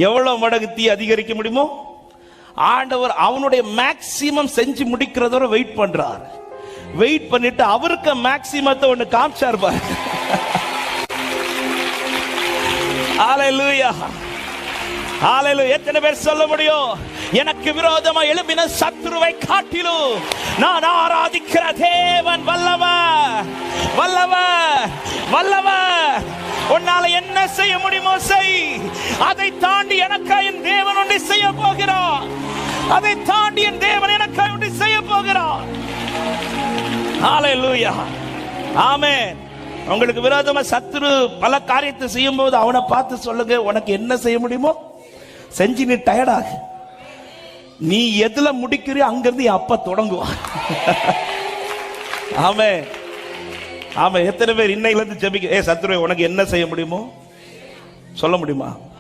எவ்வளவு மடங்கு தீ அதிகரிக்க முடியுமோ ஆண்டவர் அவனுடைய மேக்சிமம் செஞ்சு முடிக்கிறதோட வெயிட் பண்றார். வெயிட் பண்ணிட்டு அவருக்கு மேக்சிமத்தை ஒண்ணு காமிச்சார் பாரு. ஹalleluya, ஹalleluya. எத்தனை பேர் சொல்ல முடியும், எனக்கு விரோதமா எழும்பின சத்துருவை காட்டிலும் நான் ஆராதிக்கிற தேவன் வல்லவர், வல்லவர், வல்லவர். உன்னால என்ன செய்ய முடியுமோ செய். அதை தாண்டி எனக்காக என் தேவன் ஒன்றை செய்ய போகிறார். அதை தாண்டி என் தேவன் எனக்காக ஒன்றை செய்ய போகிறார். ஹalleluya, ஆமென். உங்களுக்கு விரோதமா சத்துரு பல காரியத்தை செய்யும் போது அவனை பார்த்து சொல்லுங்க, உனக்கு என்ன செய்ய முடியுமோ செஞ்சு நீ டயர்டாக. நீ எதுல முடிக்கிறியோ அங்கிருந்து என் அப்பா தொடங்குவான். ஆமென், ஆமென். எத்தனை பேர் இன்னையில இருந்து ஜெபிக்க, சத்துருவே உனக்கு என்ன செய்ய முடியுமோ சொல்ல முடியுமா?